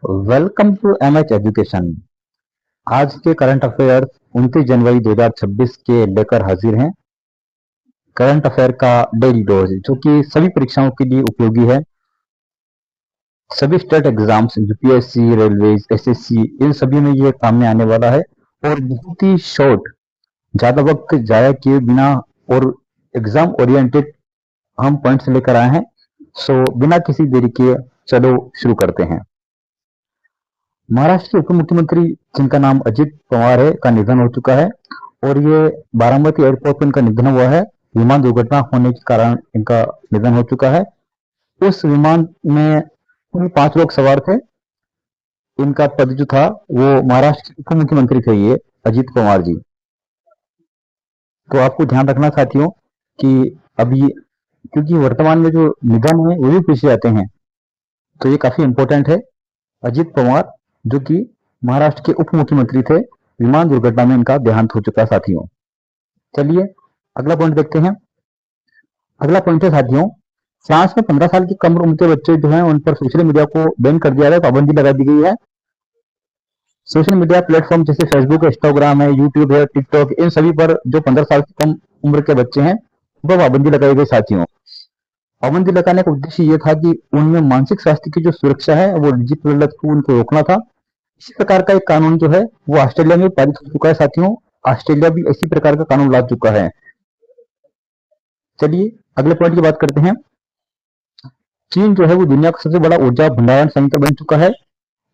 Welcome to MH education. आज के current affairs 29 जनवरी 2026 के लेकर हाजिर हैं। करंट अफेयर का डेली डोज जो कि सभी परीक्षाओं के लिए उपयोगी है। सभी state exams, UPSC, railways, SSC, इन सभी में ये काम में आने वाला है और बहुत ही शॉर्ट, ज्यादा वक्त जाया किए बिना और एग्जाम ओरिएंटेड हम पॉइंट्स लेकर आए हैं। सो बिना किसी देरी के चलो शुरू करते हैं। महाराष्ट्र के उप मुख्यमंत्री जिनका नाम अजित पवार है का निधन हो चुका है और ये बारामती एयरपोर्ट पर इनका निधन हुआ है। विमान दुर्घटना होने के कारण इनका निधन हो चुका है। उस विमान में कुल 5 लोग सवार थे। इनका पद जो था वो महाराष्ट्र के उप मुख्यमंत्री थे, ये अजित पवार जी। तो आपको ध्यान रखना साथियों कि अभी क्योंकि वर्तमान में जो निधन है वो भी पूछे जाते हैं, तो ये काफी इंपॉर्टेंट है। अजित पवार जो कि महाराष्ट्र के उप मुख्यमंत्री थे, विमान दुर्घटना में इनका देहांत हो चुका है साथियों। चलिए अगला पॉइंट देखते हैं। अगला पॉइंट है साथियों, फ्रांस में 15 साल की कम उम्र के बच्चे जो हैं उन पर सोशल मीडिया को बैन कर दिया गया, पाबंदी लगा दी गई है। सोशल मीडिया प्लेटफॉर्म जैसे फेसबुक है, इंस्टाग्राम है, यूट्यूब है, टिकटॉक, इन सभी पर जो 15 साल की कम उम्र के बच्चे हैं उन पर पाबंदी लगाई गई साथियों। पाबंदी लगाने का उद्देश्य ये था कि उनमें मानसिक स्वास्थ्य की जो सुरक्षा है वो डिजिटल लत को उनको रोकना था। इसी प्रकार का एक कानून जो है वो ऑस्ट्रेलिया में पारित हो चुका है साथियों। ऑस्ट्रेलिया भी इसी प्रकार का कानून ला चुका है। चलिए अगले पॉइंट की बात करते हैं। चीन जो है वो दुनिया का सबसे बड़ा ऊर्जा भंडारण संयंत्र बन चुका है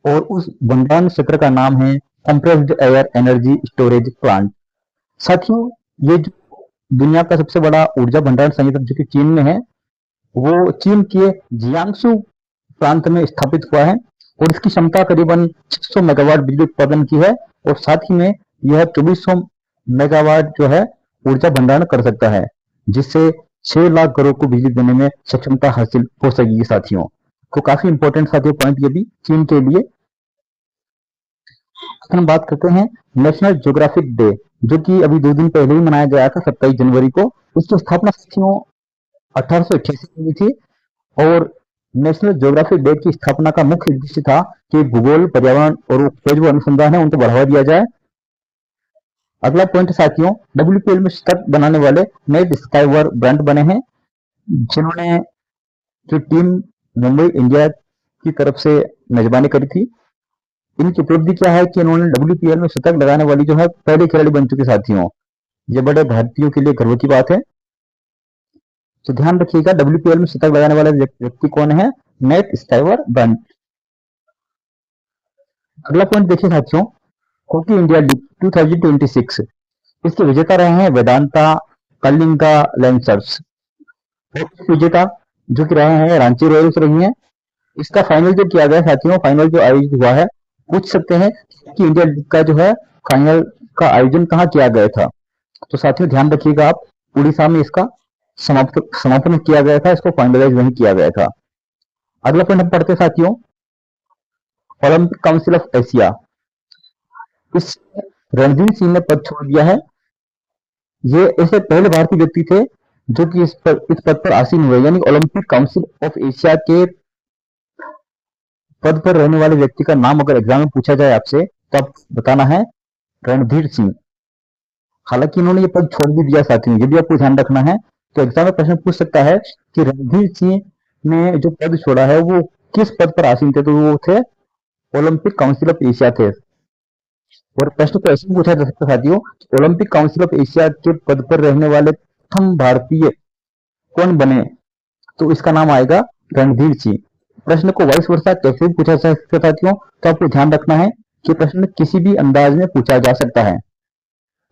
और उस भंडारण क्षेत्र का नाम है compressed air energy storage plant. साथियों ये जो दुनिया का सबसे बड़ा ऊर्जा भंडारण संयंत्र जो कि चीन में है, वो चीन के जियांगसू प्रांत में स्थापित हुआ है और इसकी क्षमता करीबन 600 मेगावाट बिजली उत्पादन की है और साथ ही में यह 2400 मेगावाट जो है ऊर्जा भंडारण कर सकता है, जिससे 6 लाख घरों को बिजली देने में सक्षमता हासिल हो सकेगी साथियों। तो काफी इंपॉर्टेंट साथियों पॉइंट ये भी चीन के लिए। हम बात करते हैं नेशनल ज्योग्राफिक डे जो कि अभी 2 दिन पहले ही मनाया गया था, 27 जनवरी को। इसकी स्थापना साथियों 1888 में हुई थी और नेशनल ज्योग्राफिक डे की स्थापना का मुख्य उद्देश्य था कि भूगोल, पर्यावरण और जो अनुसंधान है उनको बढ़ावा दिया जाए। अगला पॉइंट साथियों, डब्ल्यूपीएल में शतक बनाने वाले नेट स्काईवर ब्रांड बने हैं, जिन्होंने जो टीम मुंबई इंडिया की तरफ से मेजबानी करी थी। इनकी उपलब्धि क्या है कि इन्होंने डब्ल्यूपीएल में शतक लगाने वाली जो है पहले खिलाड़ी बन चुके साथियों। ये बड़े भारतीयों के लिए गर्व की बात है। तो ध्यान रखिएगा डब्ल्यूपीएल में शतक लगाने वाले व्यक्ति कौन है, नेट स्काईवर ब्रांड। अगला पॉइंट देखिए साथियों, हॉकी इंडिया लीग 2026 इसके विजेता रहे हैं वेदांता कलिंगा लैंसर्स। विजेता जो कि रहे हैं रांची रॉयल्स रही है। इसका फाइनल जो किया गया साथियों, फाइनल जो आयोजित हुआ है, पूछ सकते हैं कि इंडिया लीग का जो है फाइनल का आयोजन कहाँ किया गया था। तो साथियों ध्यान रखिएगा आप, उड़ीसा में इसका समापन किया गया था, इसको फाइनलाइज नहीं किया गया था। अगला पॉइंट हम पढ़ते साथियों, ओलंपिक काउंसिल ऑफ एशिया, इस रणधीर सिंह ने पद छोड़ दिया है। ये ऐसे पहले भारतीय व्यक्ति थे जो कि इस पद पर आसीन हुए, यानी ओलंपिक काउंसिल ऑफ एशिया के पद पर रहने वाले व्यक्ति का नाम अगर एग्जाम में पूछा जाए आपसे तो आप बताना है रणधीर सिंह। हालांकि इन्होंने ये पद छोड़ भी दिया साथियों, ये भी आपको ध्यान रखना है। तो एग्जाम में प्रश्न पूछ सकता है कि रणधीर सिंह ने जो पद छोड़ा है वो किस पद पर आसीन थे, तो वो थे ओलंपिक काउंसिल ऑफ एशिया थे। और प्रश्न तो ऐसे पूछा जा सकता साथियों, ओलंपिक काउंसिल ऑफ एशिया के पद पर रहने वाले प्रथम भारतीय कौन बने, तो इसका नाम आएगा रणधीर सिंह। प्रश्न को वाइस वर्षा कैसे भी पूछा जा सकता साथियों, तो आपको ध्यान रखना है कि प्रश्न किसी भी अंदाज में पूछा जा सकता है।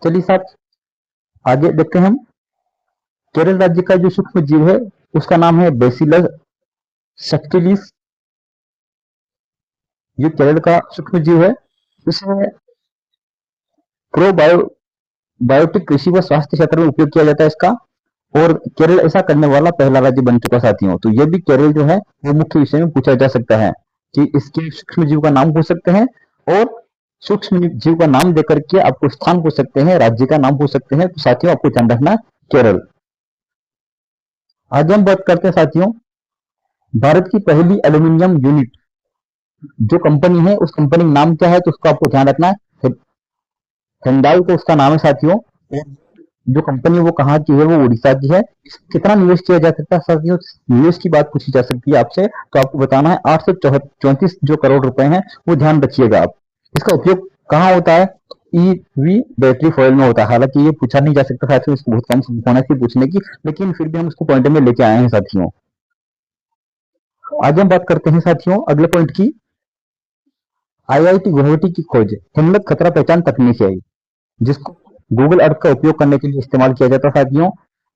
चलिए साथ आगे देखते हैं हम। केरल राज्य का जो सूक्ष्म जीव है उसका नाम है बेसिलस सब्टिलिस। ये केरल का सूक्ष्म जीव है। इसे प्रोबायोटिक कृषि व स्वास्थ्य क्षेत्र में उपयोग किया जाता है इसका, और केरल ऐसा करने वाला पहला राज्य बन चुका साथियों। तो ये भी केरल जो है वो मुख्य विषय में पूछा जा सकता है कि इसके सूक्ष्म जीव का नाम पूछ सकते हैं और सूक्ष्म जीव का नाम देकर के आपको स्थान पूछ सकते हैं, राज्य का नाम पूछ सकते हैं। तो साथियों आपको ध्यान रखना केरल। आगे हम बात करते हैं साथियों, भारत की पहली एल्यूमिनियम यूनिट जो कंपनी है उस कंपनी का नाम क्या है, तो उसको आपको ध्यान रखना है। हिंडाई को उसका नाम है साथियों। जो कंपनी वो कहाँ की है, वो उड़ीसा की है। कितना निवेश किया जा सकता है साथियों, निवेश की बात पूछी जा सकती है आपसे, तो आपको बताना है 834 जो करोड़ रुपए हैं, वो ध्यान रखिएगा आप। इसका उपयोग कहाँ होता है, ईवी बैटरी फॉइल में होता है। हालांकि ये पूछा नहीं जा सकता साथियों, इसको बहुत कम संभावना थी पूछने की, लेकिन फिर भी हम इसको पॉइंट में लेके आए हैं साथियों। आज हम बात करते हैं साथियों अगले पॉइंट की। आईआईटी गुवाहाटी की खोज हिम्मत खतरा पहचान तकनीक है, जिसको गूगल अर्थ का उपयोग करने के लिए इस्तेमाल किया जाता है साथियों।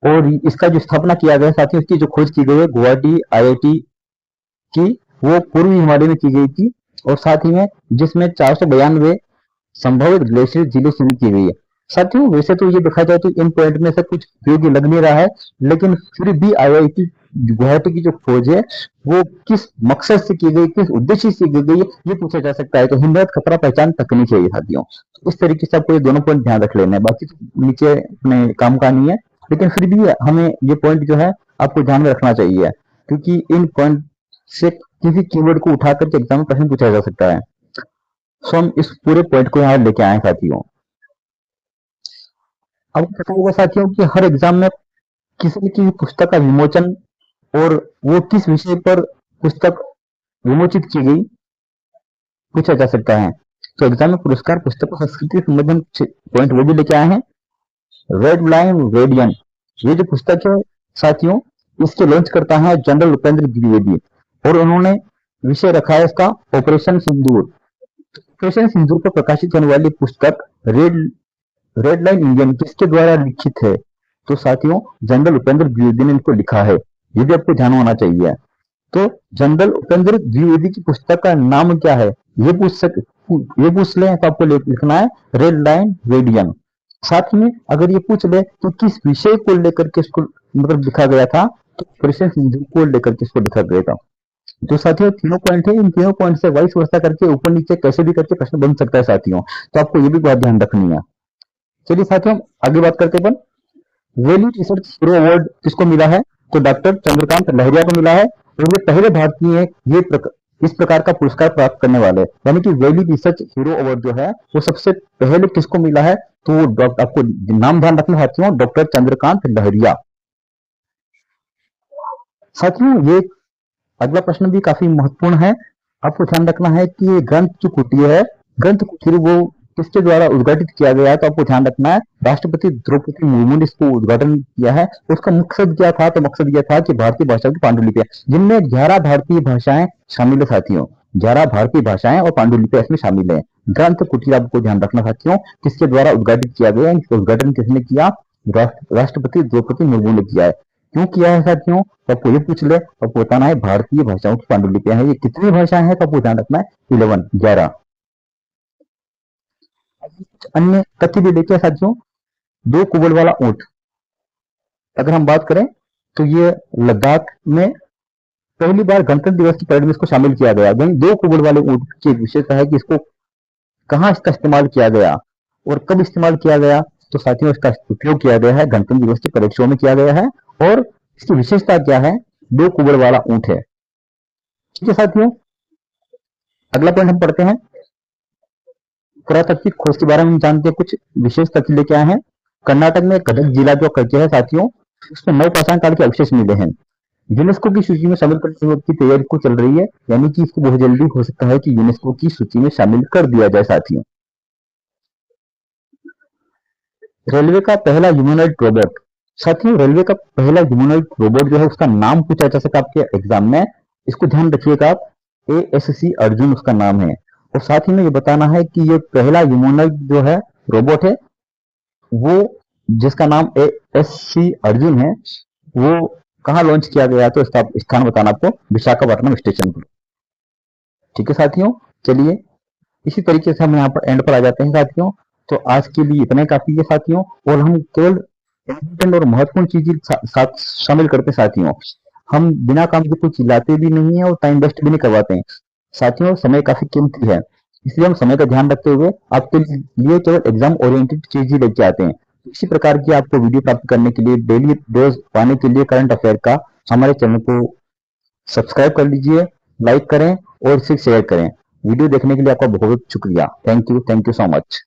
और इसका जो स्थापना किया गया साथियों, इसकी जो खोज की गई है गुवाहाटी आईआईटी की, वो पूर्वी हिमालय में की गई थी। और साथ ही में जिसमें 492 संभावित ग्लेशियर जिले चिन्हित की गई है साथियों। वैसे तो ये देखा जाए तो इन पॉइंट में से कुछ उपयोगी लग नहीं रहा है, लेकिन फिर भी आईआईटी गुवाहाटी की जो खोज है वो किस मकसद से की गई, किस उद्देश्य से की गई, ये पूछा जा सकता है। तो हिम्मत खतरा पहचान तकनीक है ये साथियों। इस तरीके से आपको ये दोनों पॉइंट ध्यान रख लेना है, बाकी तो नीचे अपने काम का नहीं है, लेकिन फिर भी हमें ये पॉइंट जो है आपको ध्यान में रखना चाहिए, क्योंकि इन पॉइंट से किसी कीवर्ड को उठा करके एग्जाम में प्रश्न पूछा जा सकता है। सो हम इस पूरे पॉइंट को यहाँ लेके आए साथियों। अब पता होगा साथियों कि हर एग्जाम में किसी न किसी पुस्तक का विमोचन और वो किस विषय पर पुस्तक विमोचित की गई पूछा जा सकता है। तो एग्जाम में पुरस्कार पुस्तक और संस्कृति से संबंधित पॉइंट वो भी लेके आए हैं। रेड लाइन रेडियन, ये जो पुस्तक है साथियों, इसके लॉन्च करता है जनरल उपेंद्र द्विवेदी, और उन्होंने विषय रखा है इसका ऑपरेशन सिंदूर। ऑपरेशन सिंदूर पर प्रकाशित होने वाली पुस्तक रेड रेड लाइन इंडियन किसके द्वारा लिखित है, तो साथियों जनरल उपेंद्र द्विवेदी ने इनको लिखा है। ये भी आपको ध्यान होना चाहिए। तो जनरल उपेंद्र द्विवेदी की पुस्तक का नाम क्या है, ये पूछ ले तो आपको लिखना है रेड लाइन रेडियन। साथ में अगर ये पूछ ले तो किस विषय को लेकर के इसको मतलब लिखा गया था, तो ऑपरेशन सिंदूर को लेकर के इसको लिखा गया था। तो साथियों तीनों पॉइंट है, इन तीनों पॉइंट से वाइस वर्सा करके ऊपर नीचे कैसे भी करके प्रश्न बन सकता है साथियों, तो आपको ये भी बात ध्यान रखनी है। चलिए साथियों आगे बात करते हैं। वैल्यू रिसर्च हीरो अवार्ड किसको मिला है, तो डॉक्टर चंद्रकांत लहरिया को मिला है, और ये पहले भारतीय है ये इस प्रकार का पुरस्कार प्राप्त करने वाले, यानी कि वैल्यू रिसर्च हीरो अवार्ड जो है वो सबसे पहले किसको मिला है, तो वो आपको नाम ध्यान रखना साथियों, डॉक्टर चंद्रकांत लहरिया। साथियों ये अगला प्रश्न भी काफी महत्वपूर्ण है। आपको ध्यान रखना है कि ये ग्रंथ जो कुटीर है, ग्रंथ कुटीर वो किसके द्वारा उद्घाटित किया गया है, तो आपको ध्यान रखना है राष्ट्रपति द्रौपदी मुर्मू ने इसको उद्घाटन किया है। उसका मकसद क्या था, तो मकसद यह था कि भारतीय भाषा की पांडुलिपियां, जिनमें 11 भारतीय भाषाएं शामिल है साथियों, 11 भारतीय भाषाएं और पांडुलिपियां इसमें शामिल है। ग्रंथ कुटीर आपको ध्यान रखना साथियों किसके द्वारा उद्घाटित किया गया है, इसका उद्घाटन किसने किया, राष्ट्रपति द्रौपदी मुर्मू ने किया है। क्यों किया है साथियों, तो आपको ये पूछ ले, आपको बताना है भारतीय भाषाओं की पांडुलिपियां हैं, ये कितनी भाषाएं हैं, तो आपको ध्यान रखना है 11। अन्य तथ्य भी देखिए साथियों, 2 कुबड़ वाला ऊंट, अगर हम बात करें तो ये लद्दाख में पहली बार गणतंत्र दिवस की परेड में इसको शामिल किया गया। 2 कुबड़ वाले ऊंट की विशेषता है कि इसको कहाँ इसका इस्तेमाल किया गया और कब इस्तेमाल किया गया, तो साथियों इसका उपयोग किया गया है गणतंत्र दिवस की परेड शो में किया गया है। और इसकी विशेषता क्या है, 2 कुबड़ वाला ऊंट है। ठीक है साथियों, अगला पॉइंट हम पढ़ते हैं। पुरातात्विक खोज के बारे में जानते हैं, कुछ विशेष तथ्य लेके आए हैं। कर्नाटक में कटक जिला जो कच्चे है साथियों, उसमें नवपाषाण काल के अवशेष मिले हैं। यूनेस्को की सूची में शामिल करने की तैयारी को चल रही है, यानी कि इसको बहुत जल्दी हो सकता है कि यूनेस्को की सूची में शामिल कर दिया जाए साथियों। रेलवे का पहला ह्यूमनॉइड रोबोट, साथियों रेलवे का पहला ह्यूमनॉइड रोबोट जो है उसका नाम पूछा जा सकता है आपके एग्जाम में, इसको ध्यान रखिएगा आप, ASC अर्जुन उसका नाम है। और साथ ही में ये बताना है कि ये पहला ह्यूमनॉइड जो है रोबोट है वो जिसका नाम ASC अर्जुन है, वो कहाँ लॉन्च किया गया, तो इसका स्थान बताना आपको विशाखापट्टनम स्टेशन पर। ठीक है साथियों, चलिए इसी तरीके से हम यहाँ पर एंड पर आ जाते हैं साथियों। तो आज के लिए इतना ही काफी है साथियों, और हम केवल इम्पोर्टेंट और महत्वपूर्ण चीजें साथ शामिल करते हैं साथियों। हम बिना काम के कुछ चिल्लाते भी नहीं है और टाइम वेस्ट भी नहीं करवाते हैं साथियों। समय काफी कीमती है, इसलिए हम समय का ध्यान रखते हुए आपके लिए केवल एग्जाम ओरिएंटेड चीज ही लेके आते हैं। इसी प्रकार की आपको वीडियो प्राप्त करने के लिए, डेली रोज पाने के लिए करंट अफेयर का, हमारे चैनल को सब्सक्राइब कर लीजिए लाइक करें और इसे शेयर करें। वीडियो देखने के लिए आपका बहुत शुक्रिया। Thank you so much.